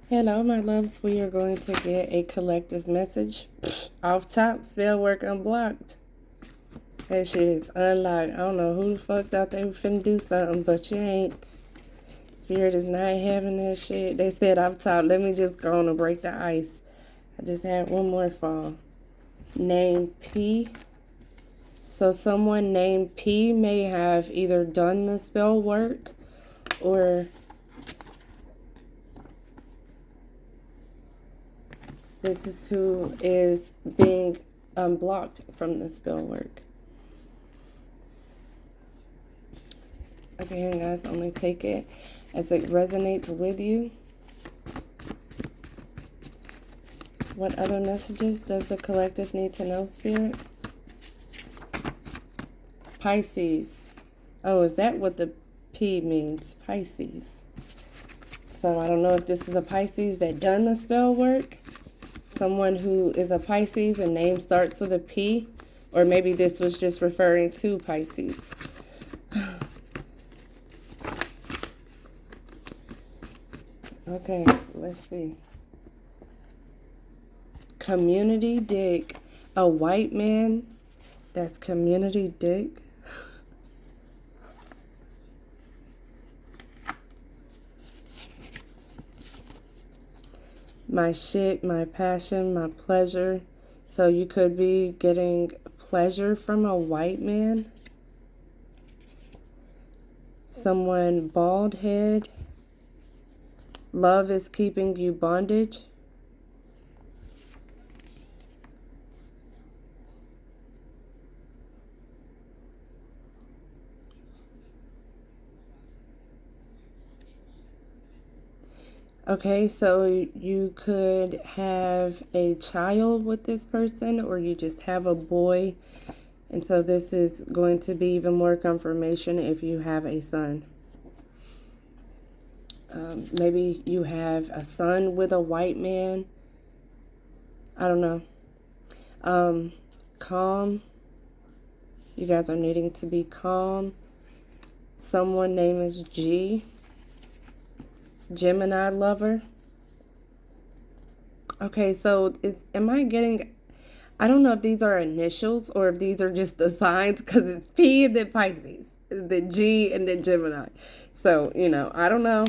Hello, my loves. We are going to get a collective message. Off top, spell work unblocked. That shit is unlocked. I don't know who the fuck thought they were finna do something, but you ain't. Spirit is not having that shit. They said off top, let me just go on and break the ice. I just had one more fall. Name P. So someone named P may have either done the spell work or this is who is being unblocked from the spell work. Again, guys, only take it as it resonates with you. What other messages does the collective need to know, Spirit? Pisces. Oh, is that what the P means? Pisces. So I don't know if this is a Pisces that done the spell work. Someone who is a Pisces and name starts with a P. Or maybe this was just referring to Pisces. Okay, let's see. Community dick. A white man that's community dick. My shit, my passion, my pleasure. So you could be getting pleasure from a white man. Someone bald head. Love is keeping you bondage. Okay, so you could have a child with this person, or you just have a boy. And so this is going to be even more confirmation if you have a son. Maybe you have a son with a white man. I don't know. Calm. You guys are needing to be calm. Someone name is G. Gemini lover. Okay, so am I getting... I don't know if these are initials or if these are just the signs, because it's P and then Pisces, then G and then Gemini. So, I don't know.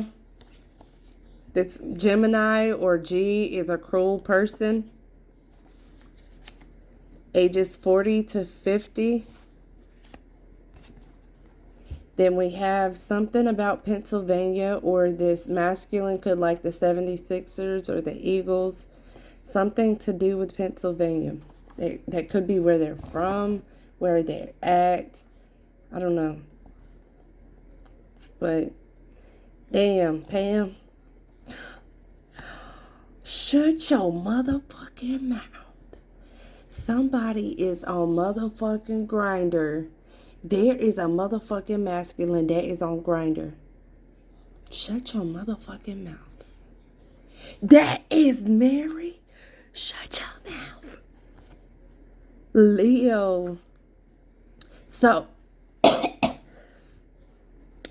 This Gemini or G is a cruel person. Ages 40 to 50. Then we have something about Pennsylvania, or this masculine could like the 76ers or the Eagles. Something to do with Pennsylvania. That could be where they're from, where they're at. I don't know. But, damn, Pam. Shut your motherfucking mouth. Somebody is on motherfucking Grindr. There is a motherfucking masculine that is on Grindr. Shut your motherfucking mouth. That is Mary. Shut your mouth. Leo. So,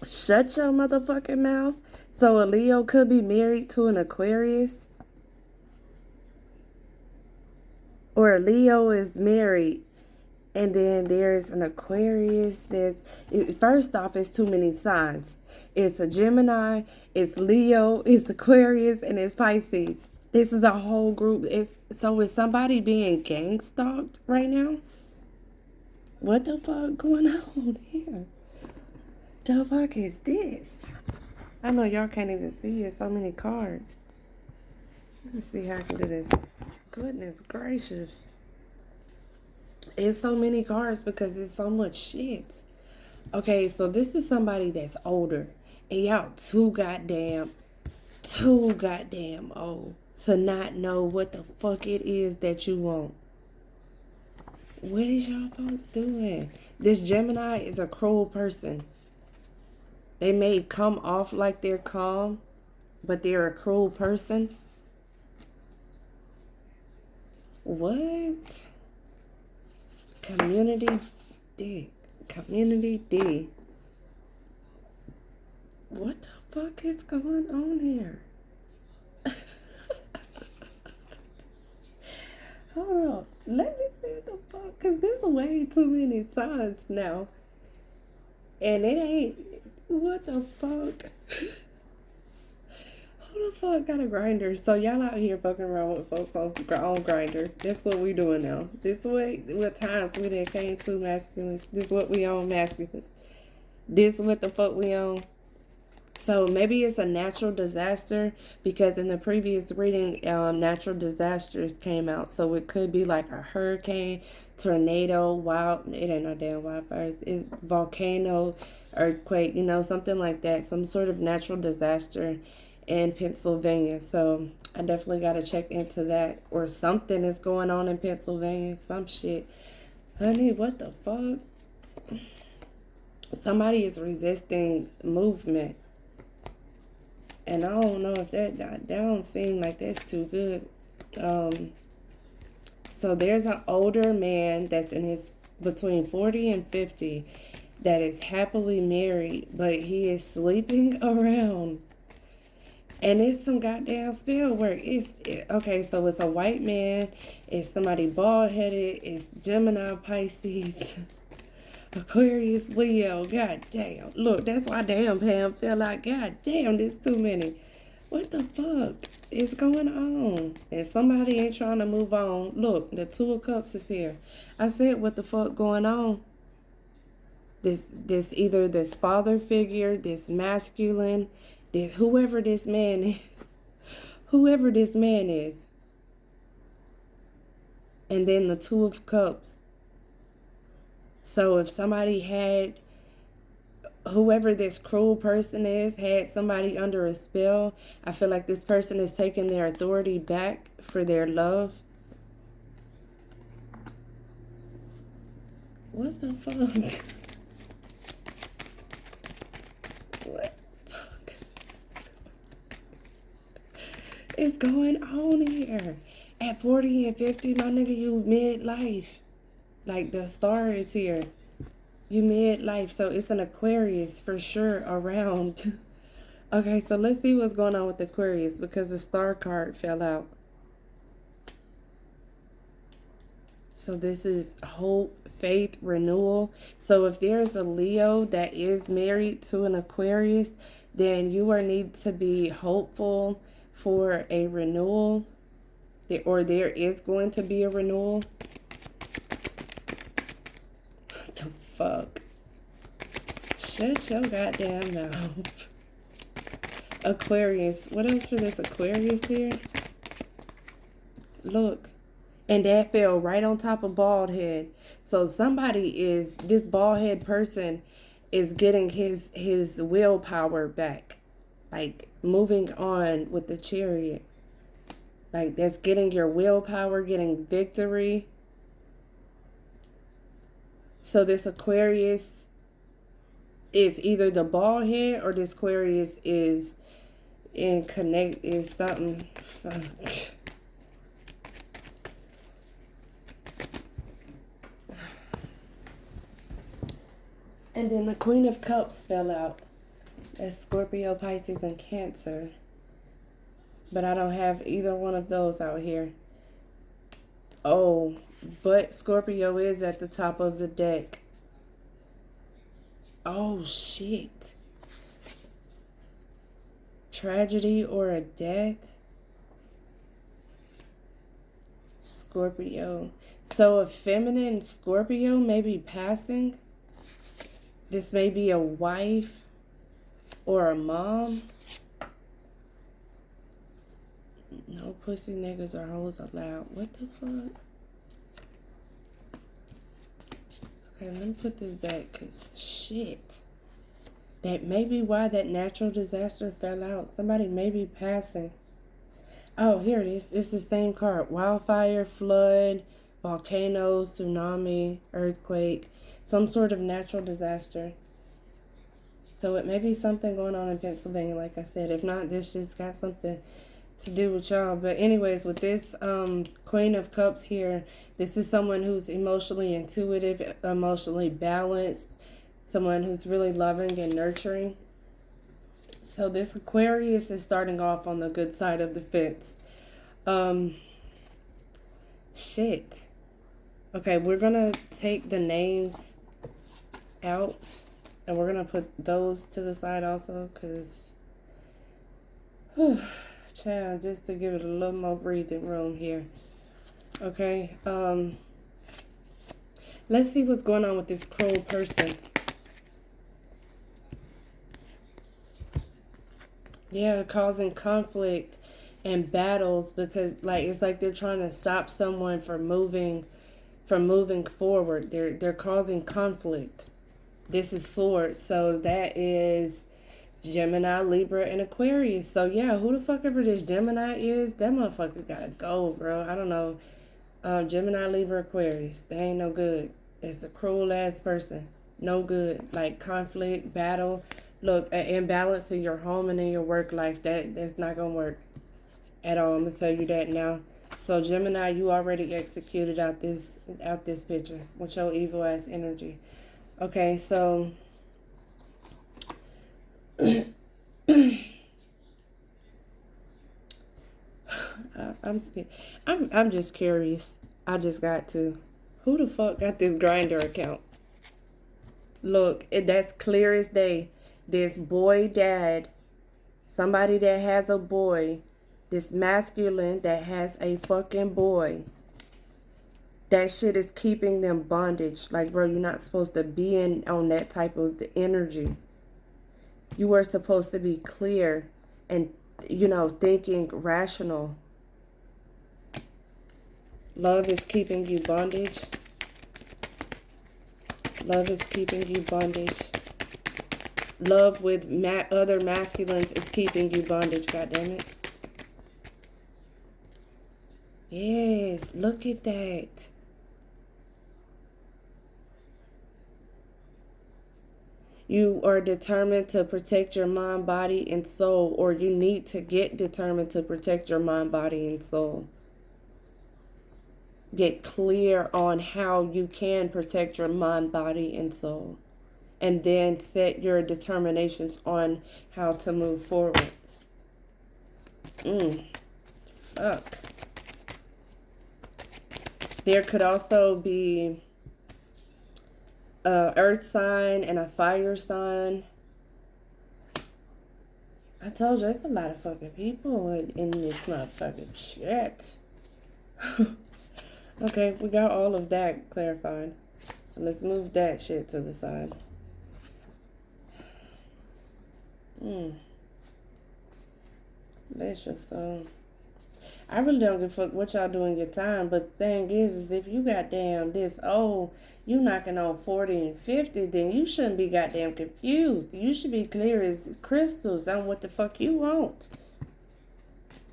shut your motherfucking mouth. So a Leo could be married to an Aquarius. Or a Leo is married, and then there's an Aquarius. First off, it's too many signs. It's a Gemini, it's Leo, it's Aquarius, and it's Pisces. This is a whole group. So is somebody being gang stalked right now? What the fuck going on here? The fuck is this? I know y'all can't even see it. So many cards. Let's see how I can do this. Goodness gracious. It's so many cards because it's so much shit. Okay, so this is somebody that's older. And y'all too goddamn old to not know what the fuck it is that you want. What is y'all folks doing? This Gemini is a cruel person. They may come off like they're calm, but they're a cruel person. What? Community D. Community D. What the fuck is going on here? Because there's way too many signs now. And it ain't. What the fuck? Who the fuck got a grinder? So y'all out here fucking around with folks on grinder. That's what we doing now. This what times we done came to masculines. This what we on masculines. This what the fuck we on. So maybe it's a natural disaster because in the previous reading, natural disasters came out. So it could be like a hurricane, tornado, it ain't no damn wildfire, volcano, earthquake, something like that. Some sort of natural disaster in Pennsylvania. So I definitely got to check into that. Or something is going on in Pennsylvania. Some shit. Honey, what the fuck? Somebody is resisting movement. And I don't know if that don't seem like that's too good. So there's an older man that's in his between 40 and 50 that is happily married, but he is sleeping around. And it's some goddamn spell work. Okay, so it's a white man. It's somebody bald-headed. It's Gemini, Pisces, Aquarius, Leo. God damn. Look, that's why damn Pam feel like, God damn, there's too many. What the fuck is going on? And somebody ain't trying to move on. Look, the Two of Cups is here. I said, what the fuck going on? This either this father figure, this masculine, this whoever this man is. Whoever this man is. And then the Two of Cups. So if somebody had, whoever this cruel person is, had somebody under a spell, I feel like this person is taking their authority back for their love. What the fuck? What the fuck is going on here? At 40 and 50, my nigga, you midlife. Like, the star is here. You midlife. So it's an Aquarius for sure around. Okay, so let's see what's going on with Aquarius because the star card fell out. So this is hope, faith, renewal. So if there's a Leo that is married to an Aquarius, then you need to be hopeful for a renewal. Or there is going to be a renewal. The fuck? Shut your goddamn mouth. Aquarius. What else for this Aquarius here? Look. And that fell right on top of bald head. So this bald head person is getting his willpower back. Like moving on with the Chariot. Like that's getting your willpower, getting victory. So this Aquarius is either the bald head or this Aquarius is is something. Fuck. And then the Queen of Cups fell out. That's Scorpio, Pisces, and Cancer. But I don't have either one of those out here. Oh, but Scorpio is at the top of the deck. Oh, shit. Tragedy or a death? Scorpio. So a feminine Scorpio may be passing. This may be a wife or a mom. No pussy niggas or hoes allowed. What the fuck? Okay, let me put this back because shit. That may be why that natural disaster fell out. Somebody may be passing. Oh, here it is. It's the same card. Wildfire, flood, volcano, tsunami, earthquake. Some sort of natural disaster. So it may be something going on in Pennsylvania, like I said. If not, this just got something to do with y'all. But anyways, with this Queen of Cups here, this is someone who's emotionally intuitive, emotionally balanced, someone who's really loving and nurturing. So this Aquarius is starting off on the good side of the fence. Shit. Okay, we're going to take the names out. And we're going to put those to the side also. Because, child, just to give it a little more breathing room here. Okay. Let's see what's going on with this cruel person. Yeah, causing conflict and battles because like it's like they're trying to stop someone from moving forward. They're causing conflict. This is swords, so that is Gemini, Libra, and Aquarius. So yeah, who the fuck ever this Gemini is, that motherfucker gotta go, bro. I don't know. Gemini, Libra, Aquarius. They ain't no good. It's a cruel ass person. No good. Like conflict, battle. Look, an imbalance in your home and in your work life. That's not gonna work at all. I'm gonna tell you that now. So Gemini, you already executed out this picture with your evil ass energy. Okay, so I'm scared. I'm just curious. I just got to. Who the fuck got this Grindr account? Look, that's clear as day. This boy dad, somebody that has a boy, this masculine that has a fucking boy. That shit is keeping them bondage. Like, bro, you're not supposed to be on that type of energy. You were supposed to be clear and, thinking rational. Love is keeping you bondage. Love is keeping you bondage. Love with other masculines is keeping you bondage, goddammit. Yes, look at that. You are determined to protect your mind, body, and soul, or you need to get determined to protect your mind, body, and soul. Get clear on how you can protect your mind, body, and soul. And then set your determinations on how to move forward. Fuck. There could also be a earth sign and a fire sign. I told you, it's a lot of fucking people in this motherfucking shit. Okay, we got all of that clarified. So let's move that shit to the side. That's just I really don't give a fuck what y'all do in your time, but the thing is if you goddamn this old, you knocking on 40 and 50, then you shouldn't be goddamn confused. You should be clear as crystals on what the fuck you want.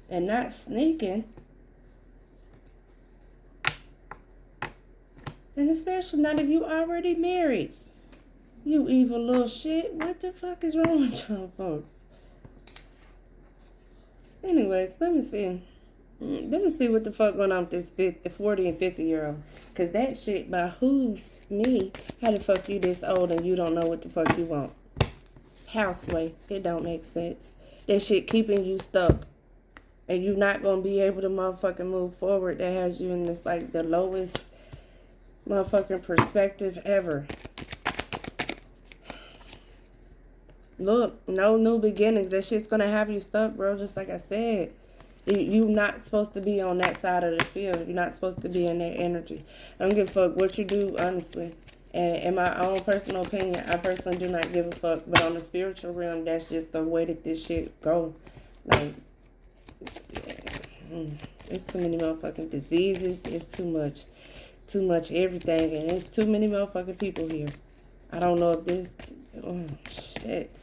And not sneaking. And especially not if you already married. You evil little shit. What the fuck is wrong with y'all folks? Anyways, let me see. Let me see what the fuck going on with this 40 and 50-year-old. Because that shit behooves me. How the fuck you this old and you don't know what the fuck you want? Houseway. It don't make sense. That shit keeping you stuck. And you not going to be able to motherfucking move forward. That has you in this, like, the lowest motherfucking perspective ever. Look, no new beginnings. That shit's going to have you stuck, bro. Just like I said. You're not supposed to be on that side of the field. You're not supposed to be in that energy. I don't give a fuck what you do, honestly. And in my own personal opinion, I personally do not give a fuck. But on the spiritual realm, that's just the way that this shit go. Like, it's too many motherfucking diseases. It's too much. Too much everything. And it's too many motherfucking people here. I don't know if this... Oh, shit.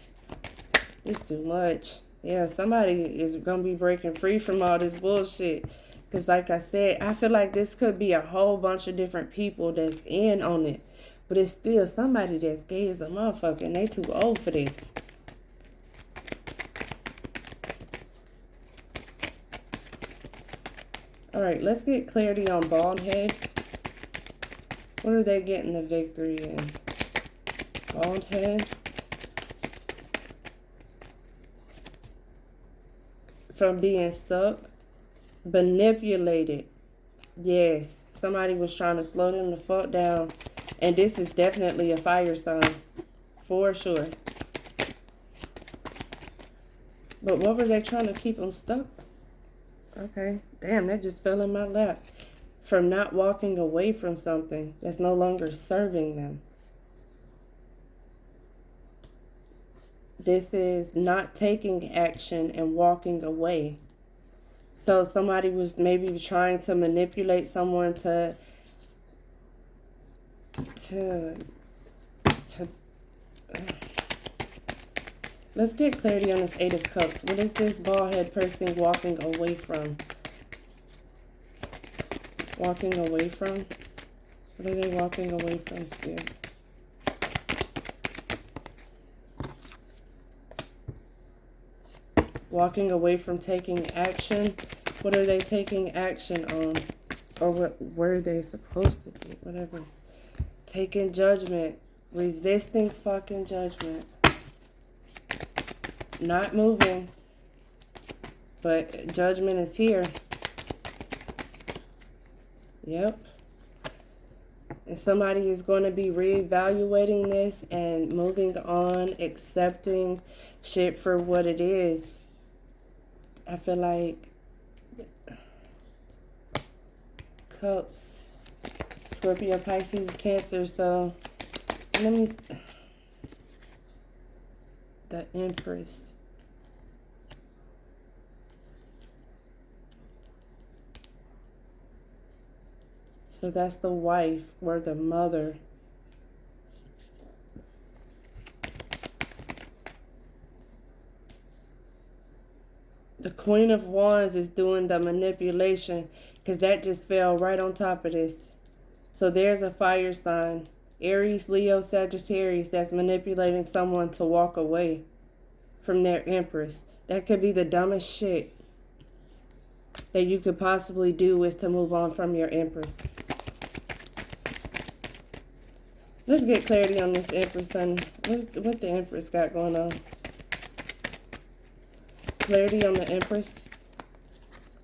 It's too much. Yeah, somebody is going to be breaking free from all this bullshit. Because like I said, I feel like this could be a whole bunch of different people that's in on it. But it's still somebody that's gay as a motherfucker. And they too old for this. Alright, let's get clarity on bald head. What are they getting the victory in? Bald head. From being stuck, manipulated. Yes, somebody was trying to slow them the fuck down. And this is definitely a fire sign. For sure. But what were they trying to keep them stuck? Okay. Damn, that just fell in my lap. From not walking away from something that's no longer serving them. This is not taking action and walking away. So somebody was maybe trying to manipulate someone to let's get clarity on this Eight of Cups. What is this bald-head person walking away from? Walking away from? What are they walking away from, Spirit? Walking away from taking action. What are they taking action on? Or what were they supposed to be? Whatever. Taking judgment. Resisting fucking judgment. Not moving. But judgment is here. Yep. And somebody is going to be reevaluating this and moving on, accepting shit for what it is. I feel like Cups, Scorpio, Pisces, Cancer. So let me, the Empress. So that's the wife or the mother. The Queen of Wands is doing the manipulation because that just fell right on top of this. So there's a fire sign. Aries, Leo, Sagittarius that's manipulating someone to walk away from their Empress. That could be the dumbest shit that you could possibly do, is to move on from your Empress. Let's get clarity on this Empress and what the Empress got going on. Clarity on the Empress.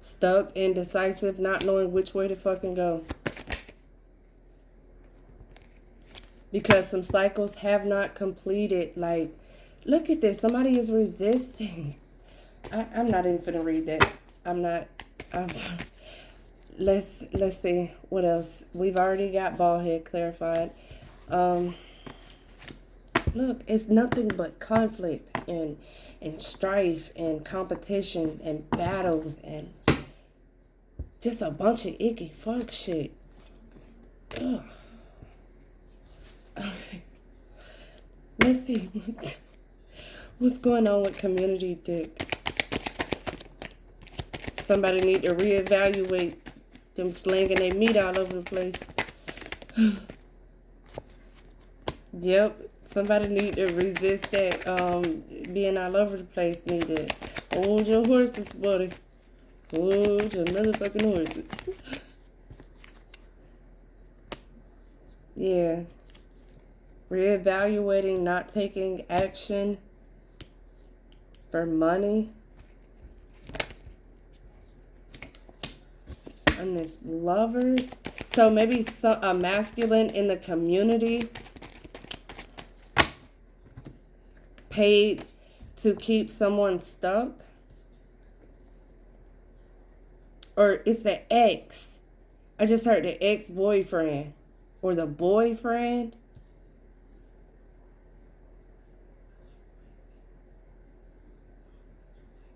Stuck, indecisive, not knowing which way to fucking go. Because some cycles have not completed. Like, look at this. Somebody is resisting. I'm not even finna read that. I'm not. Let's see. What else? We've already got bald head clarified. Look, it's nothing but conflict and strife and competition and battles and just a bunch of icky fuck shit. Ugh. Okay. Let's see what's going on with community dick. Somebody need to reevaluate them slinging their meat all over the place. Yep. Somebody need to resist that being all over the place. Need to hold your horses, buddy. Hold your motherfucking horses. Yeah. Reevaluating, not taking action for money. And this Lovers. So maybe a masculine in the community paid to keep someone stuck. Or it's the ex. I just heard the ex-boyfriend or the boyfriend.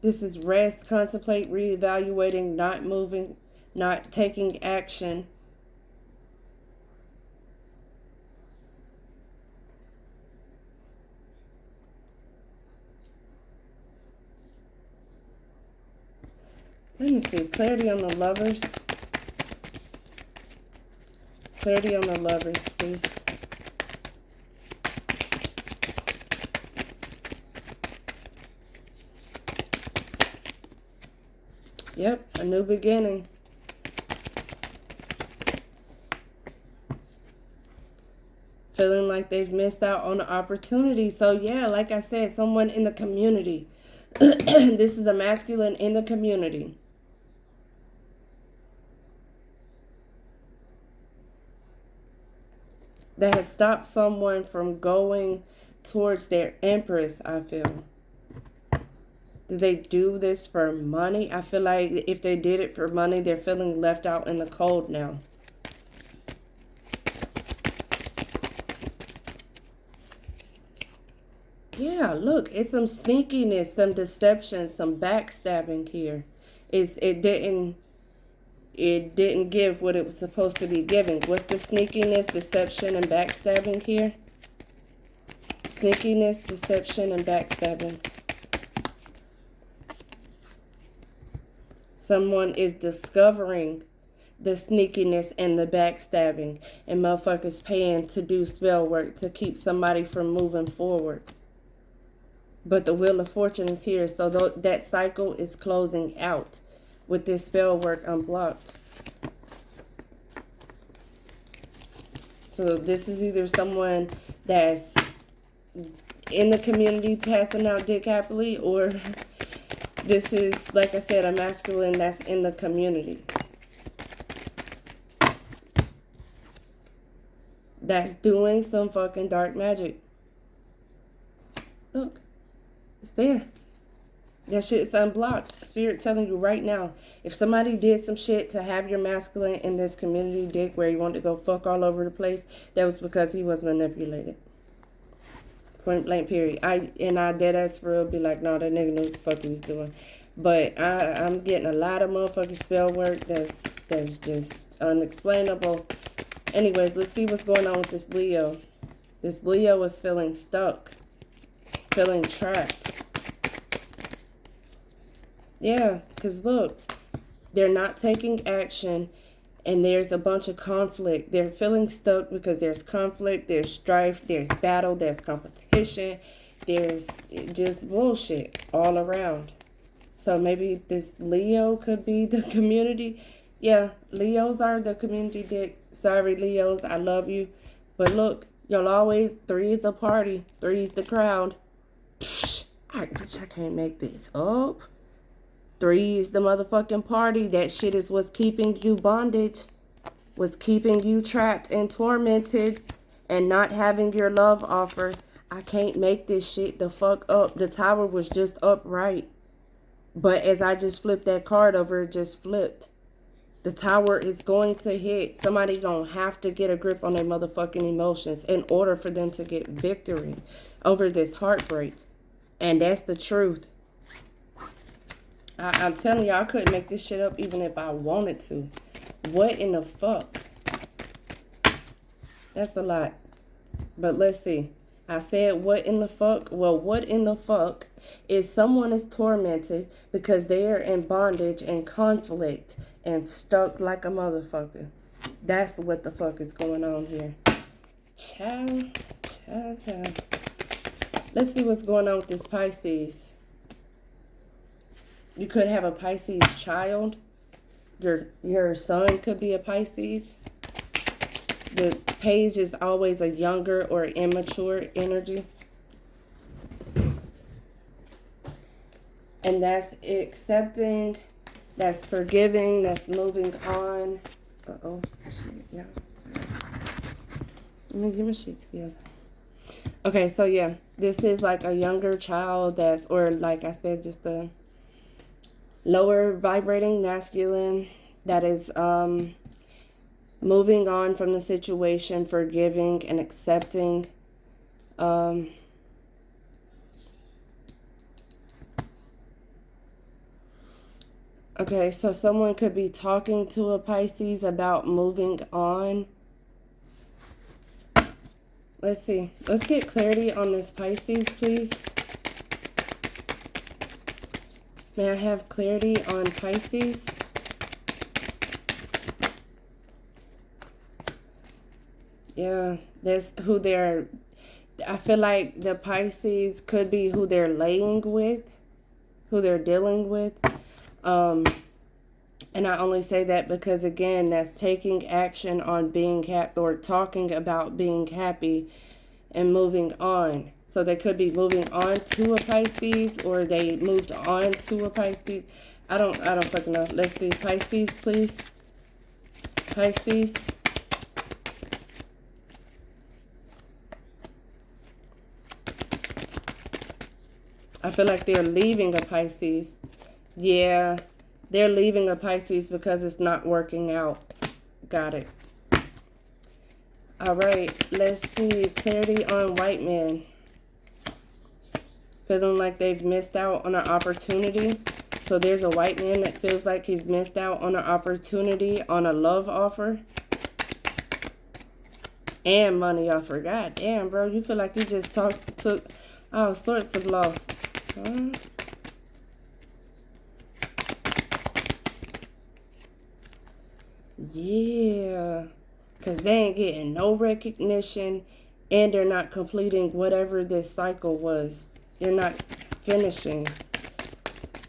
This is rest, contemplate, reevaluating, not moving, not taking action. Let me see. Clarity on the Lovers. Clarity on the Lovers, please. Yep, a new beginning. Feeling like they've missed out on the opportunity. So yeah, like I said, someone in the community. This is a masculine in the community. That has stopped someone from going towards their Empress, I feel. Did they do this for money? I feel like if they did it for money, they're feeling left out in the cold now. Yeah, look, it's some sneakiness, some deception, some backstabbing here. It didn't give what it was supposed to be giving. What's the sneakiness, deception, and backstabbing here? Sneakiness, deception, and backstabbing. Someone is discovering the sneakiness and the backstabbing, and motherfuckers paying to do spell work to keep somebody from moving forward. But the Wheel of Fortune is here, so that cycle is closing out with this spell work unblocked. So this is either someone that's in the community passing out dick happily, or this is, like I said, a masculine that's in the community. That's doing some fucking dark magic. Look. It's there. That shit's unblocked. Spirit telling you right now, if somebody did some shit to have your masculine in this community dick where he wanted to go fuck all over the place, that was because he was manipulated. Point blank period. I dead ass for real be like, no, that nigga knew what the fuck he was doing. But I'm getting a lot of motherfucking spell work that's just unexplainable. Anyways, let's see what's going on with this Leo. This Leo is feeling stuck. Feeling trapped. Yeah, because look, they're not taking action and there's a bunch of conflict. They're feeling stuck because there's conflict, there's strife, there's battle, there's competition, there's just bullshit all around. So maybe this Leo could be the community. Yeah, Leos are the community dick. Sorry, Leos, I love you. But look, y'all always, 3 is a party, 3 is the crowd. I can't make this up. 3 is the motherfucking party. That shit is what's keeping you bondage. What's keeping you trapped and tormented and not having your love offer. I can't make this shit the fuck up. The tower was just upright. But as I just flipped that card over, it just flipped. The tower is going to hit. Somebody gonna have to get a grip on their motherfucking emotions in order for them to get victory over this heartbreak. And that's the truth. I'm telling you, I couldn't make this shit up even if I wanted to. What in the fuck? That's a lot. But let's see. I said what in the fuck? Well, what in the fuck is someone is tormented because they are in bondage and conflict and stuck like a motherfucker. That's what the fuck is going on here. Child. Let's see what's going on with this Pisces. You could have a Pisces child. Your son could be a Pisces. The page is always a younger or immature energy. And that's accepting, that's forgiving, that's moving on. Uh-oh. Shit, yeah. Let me get my shit together. Okay, so yeah, this is like a younger child that's, or like I said, just a lower vibrating masculine that is moving on from the situation, forgiving and accepting. Okay, so someone could be talking to a Pisces about moving on. Let's see. Let's get clarity on this Pisces, please. May I have clarity on Pisces? Yeah, that's who they're... I feel like the Pisces could be who they're laying with, who they're dealing with. And I only say that because, again, that's taking action on being happy or talking about being happy and moving on. So they could be moving on to a Pisces, or they moved on to a Pisces. I don't fucking know. Let's see. Pisces, please. Pisces. I feel like they're leaving a Pisces. Yeah, they're leaving a Pisces because it's not working out. Got it. All right, let's see. Clarity on white men. Feeling like they've missed out on an opportunity. So there's a white man that feels like he's missed out on an opportunity on a love offer. And money offer. God damn, bro. You feel like you just took all sorts of losses. Huh? Yeah. Because they ain't getting no recognition. And they're not completing whatever this cycle was. They're not finishing.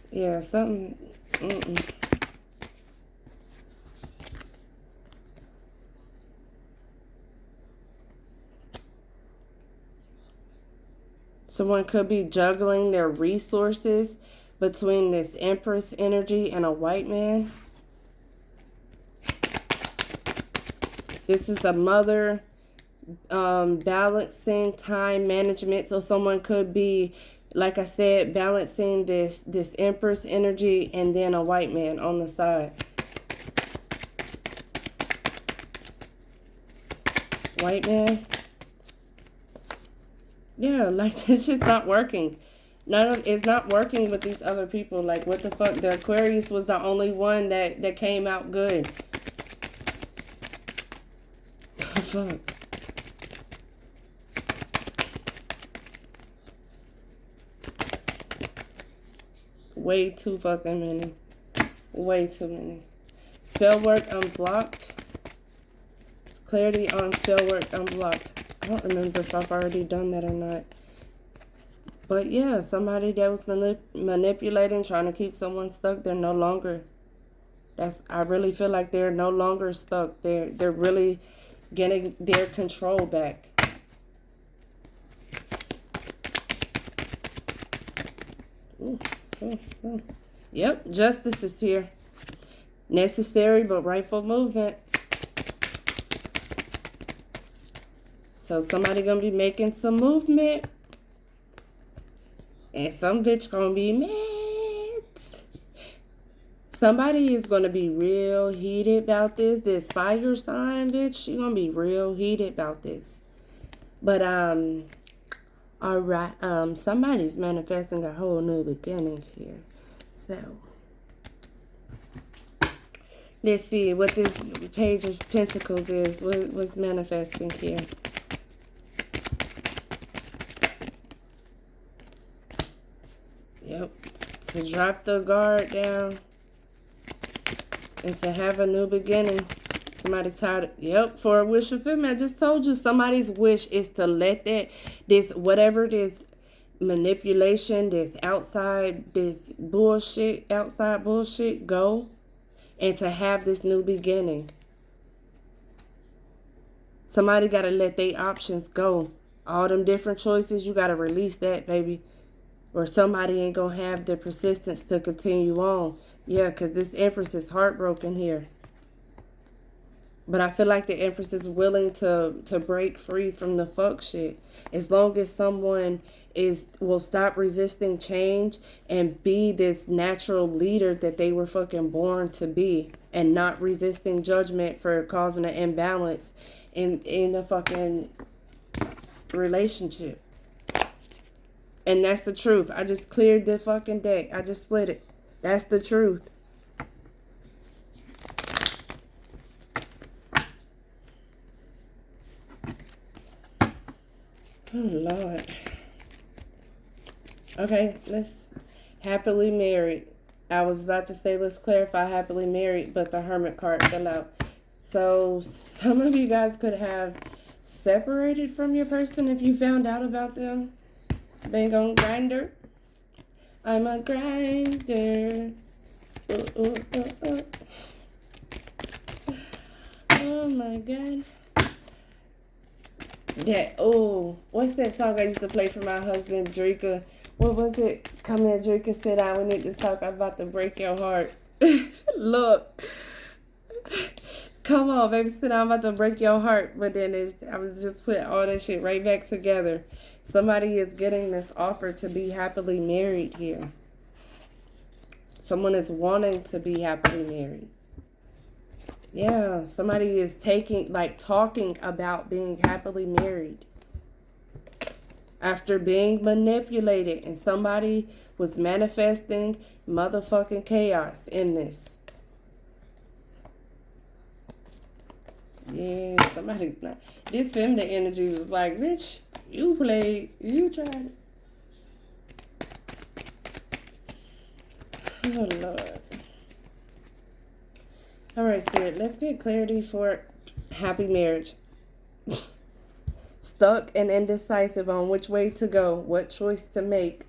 Yeah, something. Someone could be juggling their resources between this Empress energy and a white man. This is a mother balancing time management. So someone could be, like I said, balancing this Empress energy and then a white man on the side. White man. Yeah, like it's just not working. It's not working with these other people. Like, what the fuck? The Aquarius was the only one that came out good. Fuck. Way too fucking many. Way too many. Spell work unblocked. Clarity on spell work unblocked. I don't remember if I've already done that or not. But yeah, somebody that was manipulating, trying to keep someone stuck, they're no longer. I really feel like they're no longer stuck. They're really getting their control back. Ooh. Yep, justice is here. Necessary but rightful movement. So somebody gonna be making some movement. And some bitch gonna be mad. Somebody is gonna be real heated about this. This fire sign, bitch, she gonna be real heated about this. But alright, somebody's manifesting a whole new beginning here. So let's see what this Page of Pentacles is. What's manifesting here? Yep. To drop the guard down and to have a new beginning. Somebody tired. Yep, for a wish fulfillment. I just told you somebody's wish is to let whatever this manipulation, this outside bullshit go, and to have this new beginning. Somebody got to let their options go. All them different choices, you got to release that, baby. Or somebody ain't going to have the persistence to continue on. Yeah, because this Empress is heartbroken here. But I feel like the Empress is willing to break free from the fuck shit. As long as someone will stop resisting change and be this natural leader that they were fucking born to be. And not resisting judgment for causing an imbalance in the fucking relationship. And that's the truth. I just cleared the fucking deck. I just split it. That's the truth. Oh, Lord. Okay, let's happily married. I was about to say let's clarify happily married, but the Hermit card fell out. So some of you guys could have separated from your person if you found out about them. Bang on Grindr. I'm a grinder. Oh my God. What's that song I used to play for my husband, Drika? What was it? Come here, Drika, sit down. We need to talk. I'm about to break your heart. Look. Come on, baby, sit down. I'm about to break your heart. But then I'm just put all that shit right back together. Somebody is getting this offer to be happily married here. Someone is wanting to be happily married. Yeah, somebody is talking about being happily married after being manipulated, and somebody was manifesting motherfucking chaos in this. Yeah, somebody's not. This feminine energy was like, bitch, you played, you tried it. Oh, Lord. All right, Spirit, let's get clarity for happy marriage. Stuck and indecisive on which way to go, what choice to make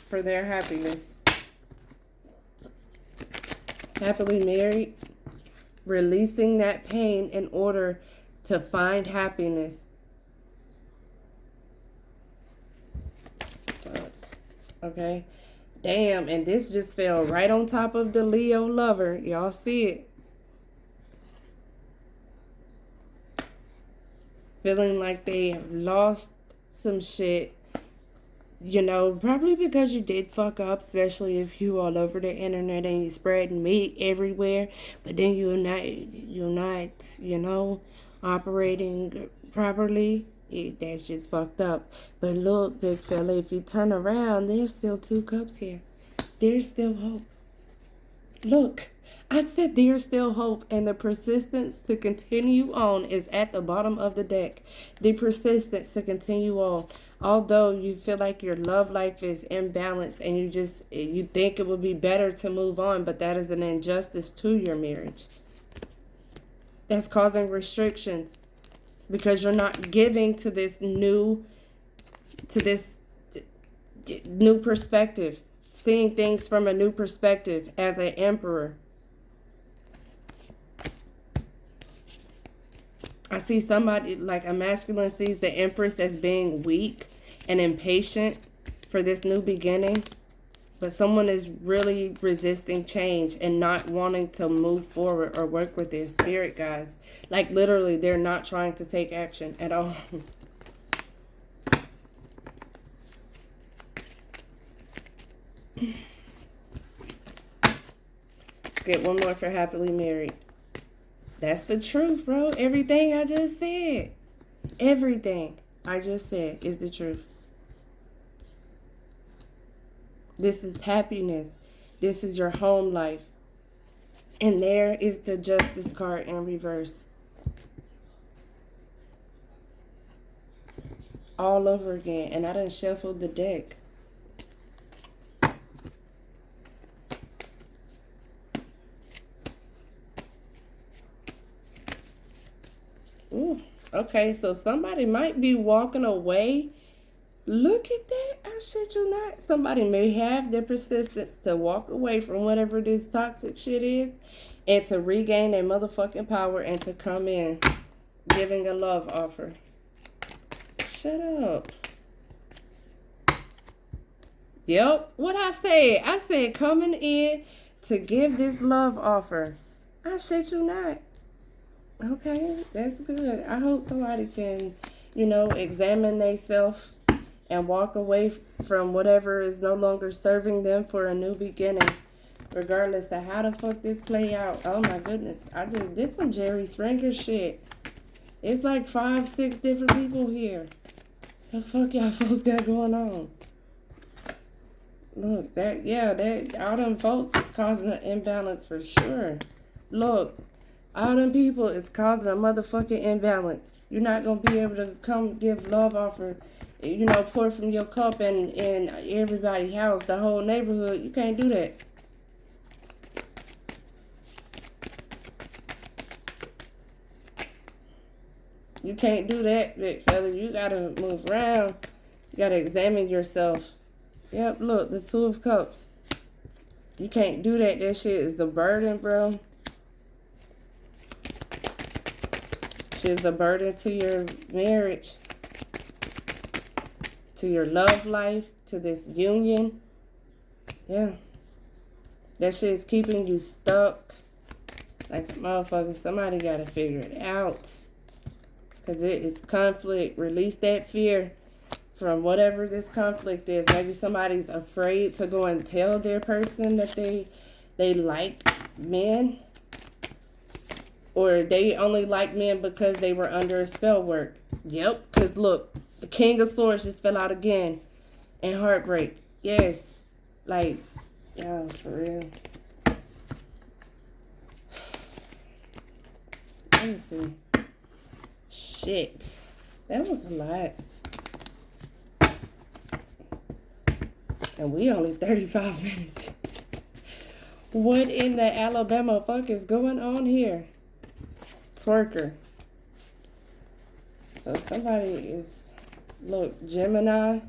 for their happiness. Happily married, releasing that pain in order to find happiness. Fuck. Okay. Damn, and this just fell right on top of the Leo lover. Y'all see it. Feeling like they have lost some shit. You know, probably because you did fuck up, especially if you all over the internet and you spreading meat everywhere. But then you're not, you know, operating properly. That's just fucked up. But look, big fella, if you turn around, there's still 2 cups here. There's still hope. Look, I said there's still hope, and the persistence to continue on is at the bottom of the deck. The persistence to continue on. Although you feel like your love life is imbalanced and you think it would be better to move on, but that is an injustice to your marriage. That's causing restrictions because you're not giving to this new perspective, seeing things from a new perspective as an emperor. I see somebody, like a masculine sees the Empress as being weak and impatient for this new beginning. But someone is really resisting change and not wanting to move forward or work with their spirit guides. Like literally, they're not trying to take action at all. Get one more for happily married. That's the truth, bro. Everything I just said. Everything I just said is the truth. This is happiness. This is your home life. And there is the Justice card in reverse. All over again. And I done shuffled the deck. Ooh, okay, so somebody might be walking away. Look at that. I shit you not. Somebody may have the persistence to walk away from whatever this toxic shit is and to regain their motherfucking power and to come in giving a love offer. Shut up. Yep, what I said. I said coming in to give this love offer. I shit you not. Okay, that's good. I hope somebody can, examine themselves and walk away from whatever is no longer serving them for a new beginning, regardless of how the fuck this play out. Oh my goodness, I just did some Jerry Springer shit. It's like 5, 6 different people here. The fuck y'all folks got going on? Look, that all them folks is causing an imbalance for sure. Look. All them people is causing a motherfucking imbalance. You're not going to be able to come give love offer, pour from your cup in everybody's house, the whole neighborhood. You can't do that. You can't do that, big fella. You got to move around. You got to examine yourself. Yep, look, the 2 of Cups. You can't do that. That shit is a burden, bro. Is a burden to your marriage, to your love life, to this union. Yeah. That shit is keeping you stuck. Like a motherfucker, somebody gotta figure it out. Because it is conflict. Release that fear. from whatever this conflict is. Maybe somebody's afraid to go and tell their person that they like men. Or they only like men because they were under a spell work. Yep, because look, the King of Swords just fell out again. And heartbreak. Yes. Like, yeah, for real. Let me see. Shit. That was a lot. And we only 35 minutes. What in the Alabama fuck is going on here? Twerker. So somebody is, look, Gemini.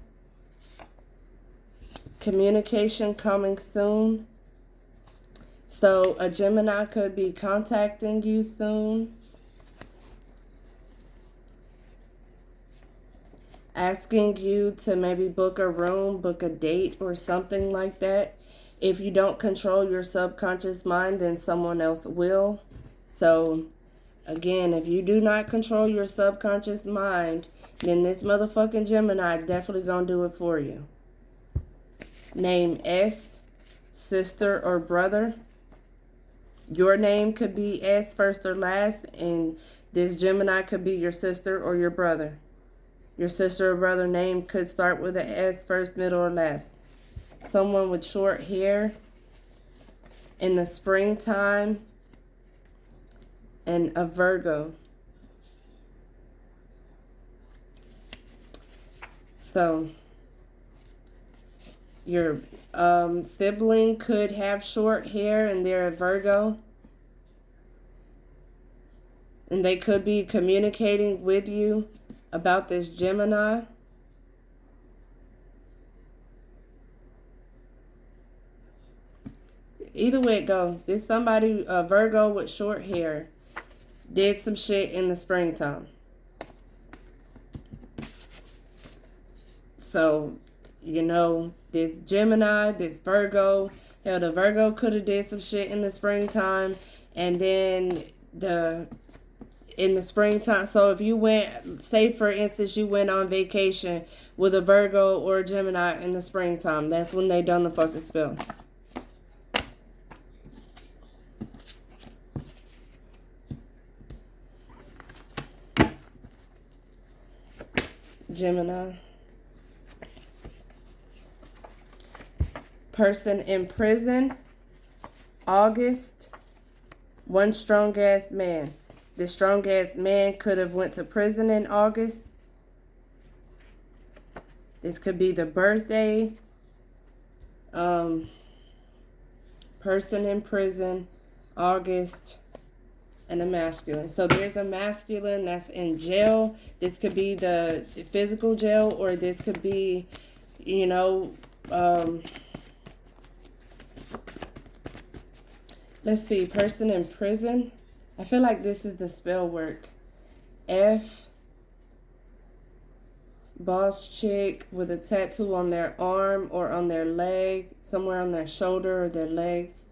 Communication coming soon. So a Gemini could be contacting you soon. Asking you to maybe book a room, book a date or something like that. If you don't control your subconscious mind, then someone else will. So again, if you do not control your subconscious mind, then this motherfucking Gemini definitely gonna do it for you. Name S, sister or brother. Your name could be S, first or last, and this Gemini could be your sister or your brother. Your sister or brother name could start with an S, first, middle, or last. Someone with short hair in the springtime, and a Virgo. So your sibling could have short hair and they're a Virgo. And they could be communicating with you about this Gemini. Either way it goes, it's somebody, a Virgo with short hair, did some shit in the springtime. So, you know, this Gemini, this Virgo, hell, the Virgo could have did some shit in the springtime, and then in the springtime. So if you went, say for instance, you went on vacation with a Virgo or a Gemini in the springtime, that's when they done the fucking spell. Gemini. Person in prison, August, one strong ass man. This strong ass man could have went to prison in August. This could be the birthday. Person in prison, August, and a masculine. So there's a masculine that's in jail. This could be the physical jail, or this could be, you know, let's see, person in prison. I feel like this is the spell work. F, boss chick with a tattoo on their arm or on their leg, somewhere on their shoulder or their legs.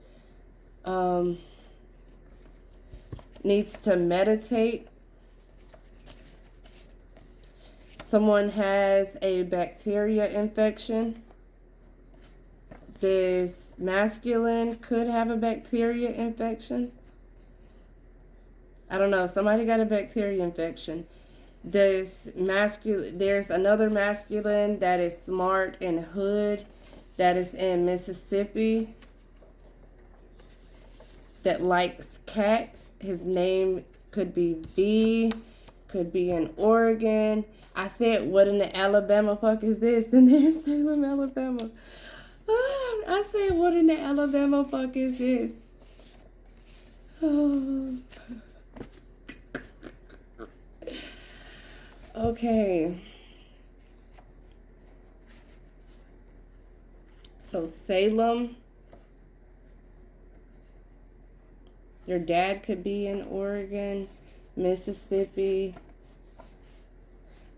Needs to meditate. Someone has a bacteria infection. This masculine could have a bacteria infection. I don't know. Somebody got a bacteria infection. This masculine, there's another masculine that is smart and hood, that is in Mississippi, that likes cats. His name could be V, could be in Oregon. I said, what in the Alabama fuck is this? And there's Salem, Alabama. I said, what in the Alabama fuck is this? Oh. Okay. So Salem. Your dad could be in Oregon, Mississippi.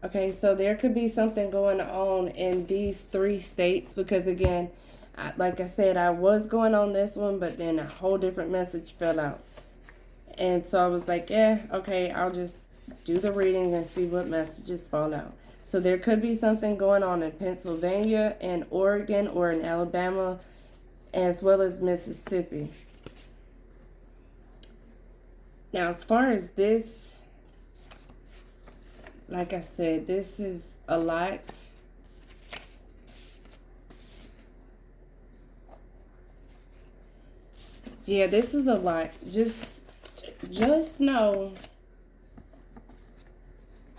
Okay, so there could be something going on in these 3 states because, again, like I said, I was going on this one, but then a whole different message fell out. And so I was like, yeah, okay, I'll just do the reading and see what messages fall out. So there could be something going on in Pennsylvania and Oregon or in Alabama as well as Mississippi. Now, as far as this, like I said, this is a lot. Yeah, this is a lot. Just know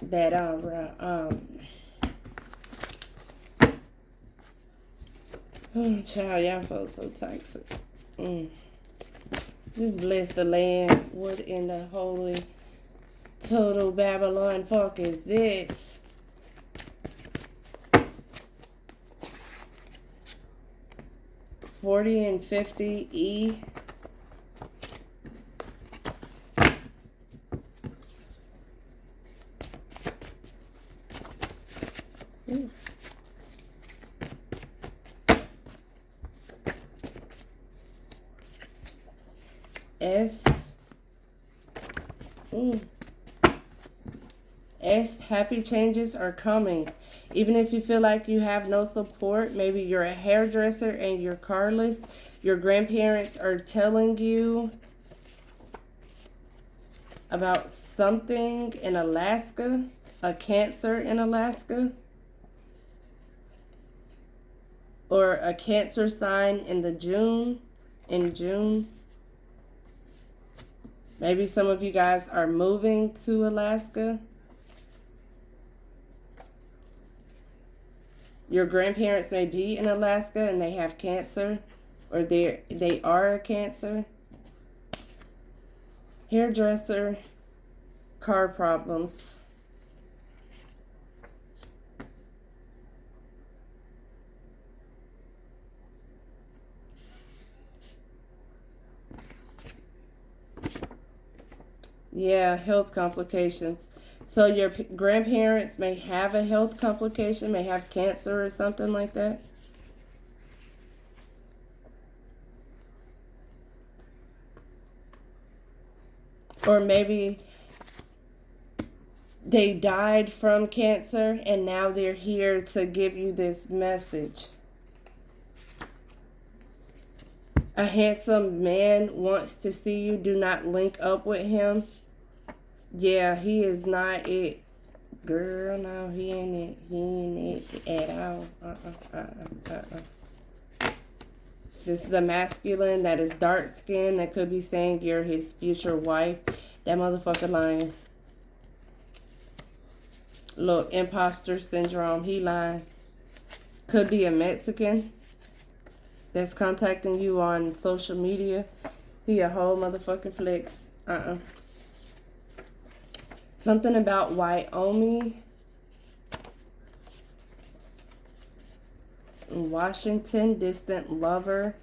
that child, y'all feel so toxic. Just bless the land. What in the holy total Babylon fuck is this? $40 and $50 S. S. Happy changes are coming. Even if you feel like you have no support, maybe you're a hairdresser and you're carless, your grandparents are telling you about something in Alaska, a cancer in Alaska, or a cancer sign in June. Maybe some of you guys are moving to Alaska. Your grandparents may be in Alaska and they have cancer, or they are a cancer. Hairdresser, car problems. Yeah, health complications. So your grandparents may have a health complication, may have cancer or something like that. Or maybe they died from cancer and now they're here to give you this message. A handsome man wants to see you. Do not link up with him. Yeah, he is not it. Girl, no, he ain't it. He ain't it at all. This is a masculine that is dark skinned that could be saying you're his future wife. That motherfucker lying. Look, imposter syndrome. He lying. Could be a Mexican that's contacting you on social media. He a whole motherfucking flex. Something about Wyoming, Washington, distant lover.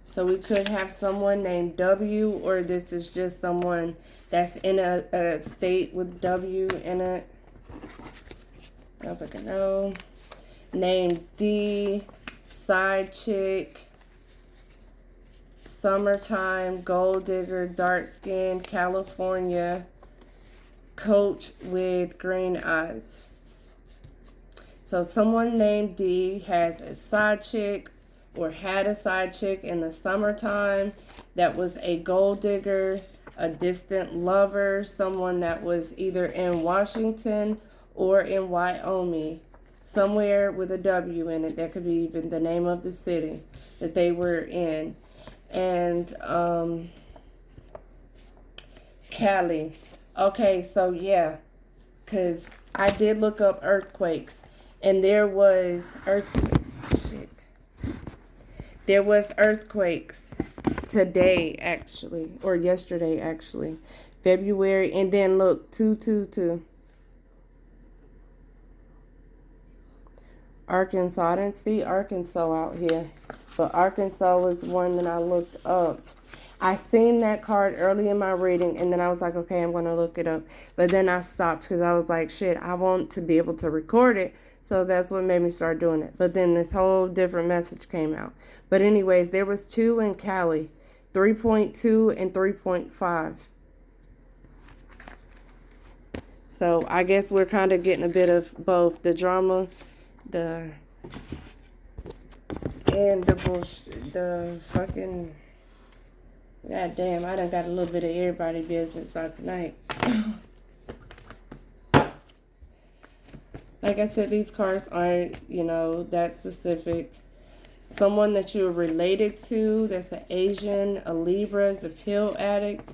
So we could have someone named W, or this is just someone that's in a state with W in it. I don't fucking know. Named D, side chick, summertime, gold digger, dark skin, California, coach with green eyes. So someone named D has a side chick or had a side chick in the summertime that was a gold digger, a distant lover, someone that was either in Washington or in Wyoming, somewhere with a W in it. That could be even the name of the city that they were in. And Cali. Okay, so yeah, because I did look up earthquakes, and there was There was earthquakes today, actually, or yesterday, actually, February, and then look, 222. Arkansas. I didn't see Arkansas out here, but Arkansas was one that I looked up. I seen that card early in my reading, and then I was like, okay, I'm going to look it up. But then I stopped because I was like, shit, I want to be able to record it. So that's what made me start doing it. But then this whole different message came out. But anyways, there was 2 in Cali, 3.2 and 3.5. So I guess we're kind of getting a bit of both the drama, and the bullshit, the fucking. God damn, I done got a little bit of everybody business by tonight. Like I said, these cards aren't, that specific. Someone that you're related to, that's an Asian, a Libra, is a pill addict.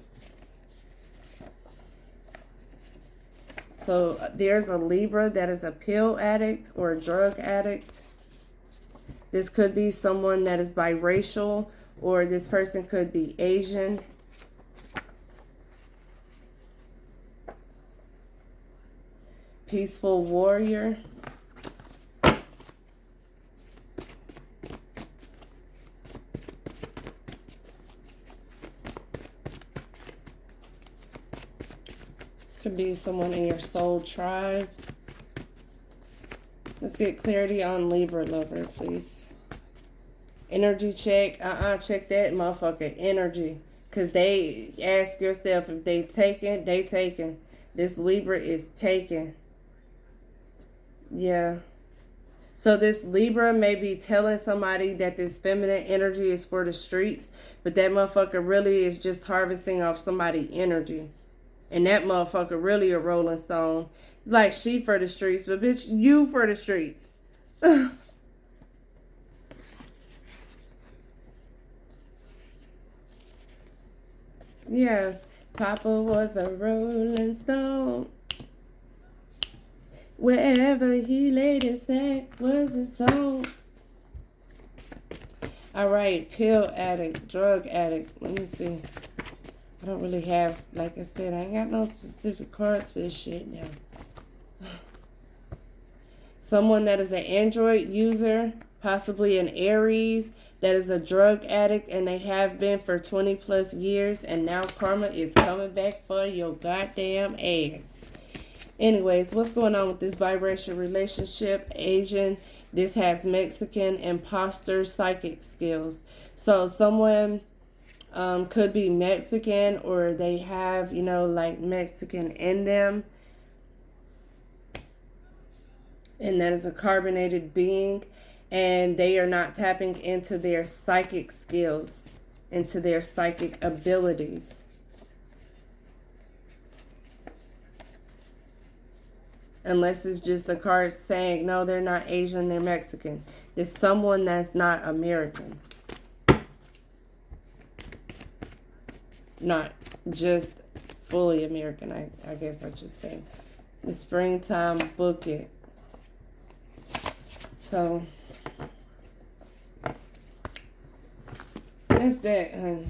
So there's a Libra that is a pill addict or a drug addict. This could be someone that is biracial, or this person could be Asian. Peaceful warrior. Could be someone in your soul tribe. Let's get clarity on Libra lover, please. Energy check. Check that motherfucker energy. Because they ask yourself if they taken, they taken. This Libra is taken. Yeah. So this Libra may be telling somebody that this feminine energy is for the streets, but that motherfucker really is just harvesting off somebody's energy. And that motherfucker really a Rolling Stone. Like, she for the streets, but bitch, you for the streets. Yeah. Papa was a Rolling Stone. Wherever he laid his head was his song. Alright, pill addict, drug addict. Let me see. I don't really have, like I said, I ain't got no specific cards for this shit now. Someone that is an Android user, possibly an Aries, that is a drug addict, and they have been for 20 plus years, and now karma is coming back for your goddamn ass. Anyways, what's going on with this biracial relationship? Asian, this has Mexican imposter psychic skills. So someone could be Mexican, or they have, like Mexican in them. And that is a carbonated being. And they are not tapping into their psychic skills, into their psychic abilities. Unless it's just the cards saying, no, they're not Asian, they're Mexican. It's someone that's not American. Not just fully American, I guess I should say. The springtime book it. So, that's that.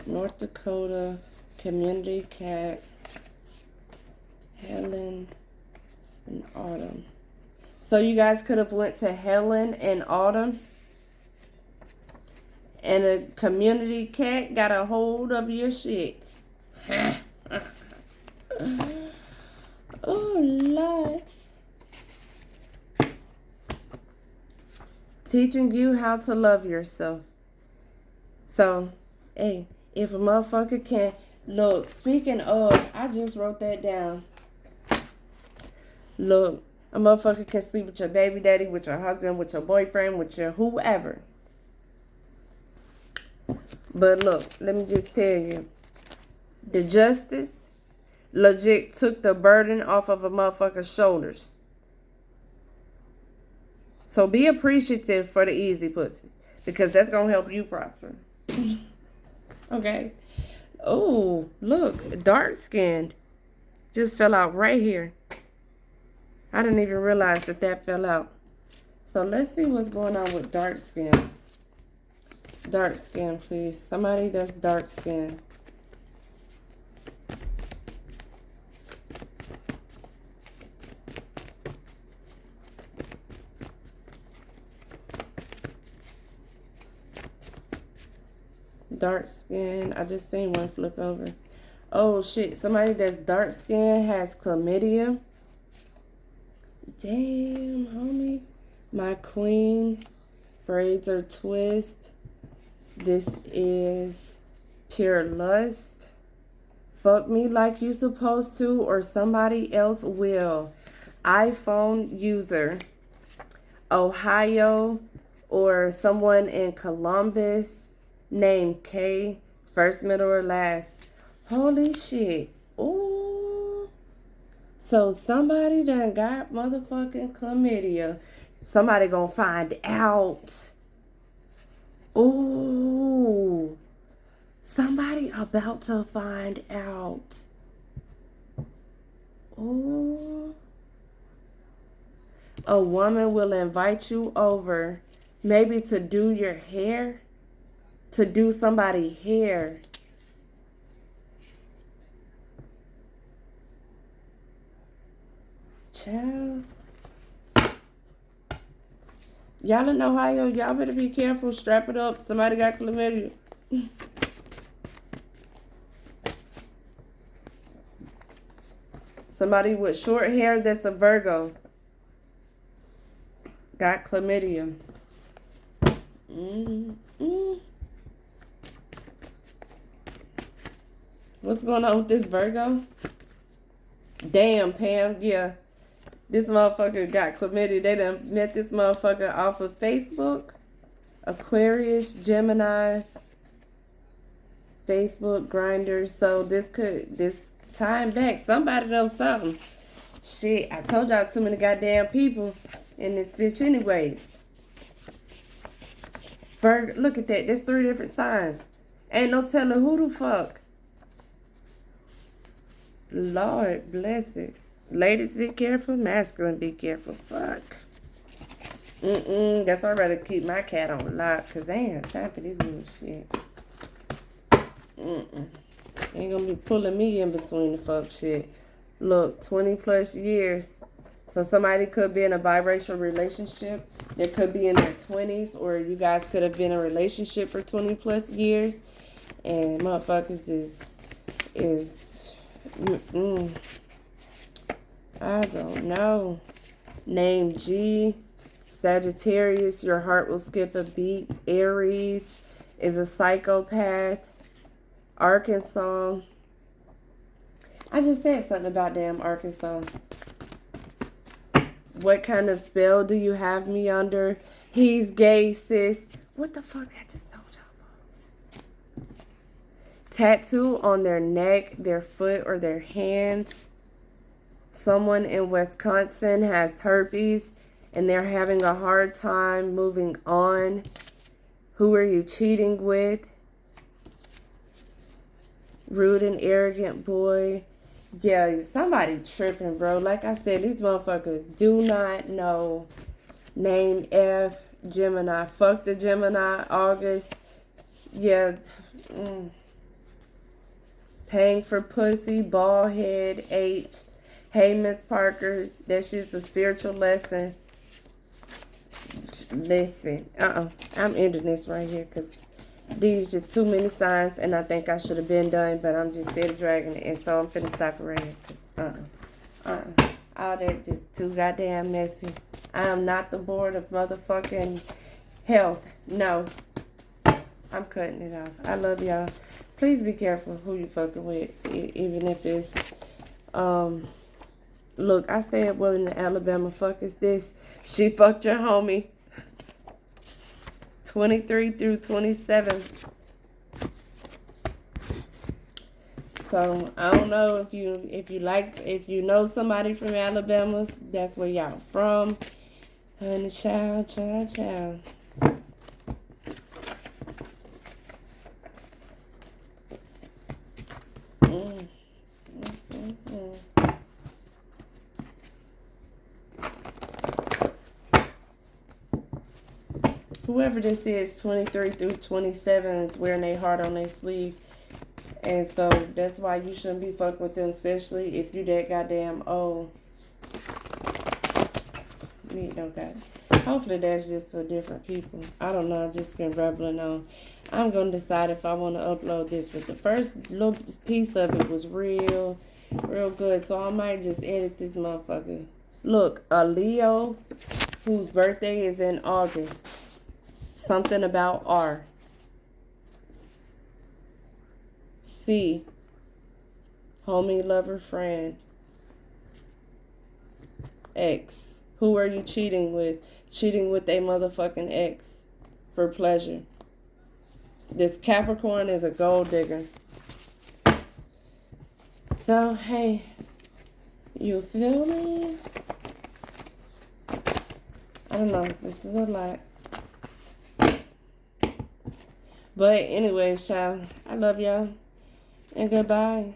North Dakota Community Cat, Helen and Autumn. So you guys could have went to Helen and Autumn, and a community cat got a hold of your shit. Oh, Lord. Teaching you how to love yourself. So, hey, if a motherfucker can... Look, speaking of, I just wrote that down. Look, a motherfucker can sleep with your baby daddy, with your husband, with your boyfriend, with your whoever. But look, let me just tell you. The justice legit took the burden off of a motherfucker's shoulders. So be appreciative for the easy pussies, because that's going to help you prosper. Okay. Oh, look, dark skinned just fell out right here. I didn't even realize that fell out. So let's see what's going on with dark skin. Dark skin, please. Somebody that's dark skin. Dark skin. I just seen one flip over. Oh, shit. Somebody that's dark skin has chlamydia. Damn, homie. My queen. Braids are twist. This is pure lust. Fuck me like you supposed to, or somebody else will. iPhone user, Ohio, or someone in Columbus named K, first, middle, or last. Holy shit. Ooh. So somebody done got motherfucking chlamydia. Somebody gonna find out. Ooh. Somebody about to find out. Ooh. A woman will invite you over, maybe to do your hair, to do somebody's hair. Child. Y'all in Ohio, y'all better be careful. Strap it up. Somebody got chlamydia. Somebody with short hair that's a Virgo got chlamydia. What's going on with this Virgo? Damn, Pam. Yeah. This motherfucker got chlamydia. They done met this motherfucker off of Facebook. Aquarius, Gemini, Facebook, Grindr. So this time back, somebody knows something. Shit, I told y'all too many goddamn people in this bitch anyways. Virgo, look at that. There's 3 different signs. Ain't no telling who the fuck. Lord bless it. Ladies, be careful. Masculine, be careful. Fuck. That's alright to keep my cat on lock, because I ain't have time for this bullshit. Ain't gonna be pulling me in between the fuck shit. Look, 20 plus years. So somebody could be in a biracial relationship. They could be in their 20s, or you guys could have been in a relationship for 20 plus years. And motherfuckers is I don't know. Name G. Sagittarius, your heart will skip a beat. Aries is a psychopath. Arkansas. I just said something about damn Arkansas. What kind of spell do you have me under? He's gay, sis. What the fuck I just told y'all, folks? Tattoo on their neck, their foot, or their hands. Someone in Wisconsin has herpes and they're having a hard time moving on. Who are you cheating with? Rude and arrogant boy. Yeah, somebody tripping, bro. Like I said, these motherfuckers do not know. Name F, Gemini. Fuck the Gemini, August. Yeah. Paying for pussy, bald head, H. Hey, Miss Parker, that shit's a spiritual lesson. Listen, I'm ending this right here because these just too many signs, and I think I should have been done, but I'm just still dragging it, and so I'm finna stop it right here. All that just too goddamn messy. I am not the board of motherfucking health. No, I'm cutting it off. I love y'all. Please be careful who you fucking with, even if it's Look, I said, well, in the Alabama, fuck is this? She fucked your homie. 23 through 27. So I don't know if you know somebody from Alabama, that's where y'all from. Honey, child. Whoever this is, 23 through 27, is wearing their heart on their sleeve. And so that's why you shouldn't be fucking with them, especially if you that goddamn old. Me, no God. Hopefully that's just for different people. I don't know. I've just been rambling on. I'm going to decide if I want to upload this. But the first little piece of it was real good. So I might just edit this motherfucker. Look, a Leo whose birthday is in August. Something about R. C, homie, lover, friend. X, who are you cheating with? Cheating with a motherfucking ex for pleasure. This Capricorn is a gold digger. So, hey, you feel me? I don't know. This is a lot. But anyways, child, I love y'all. And goodbye.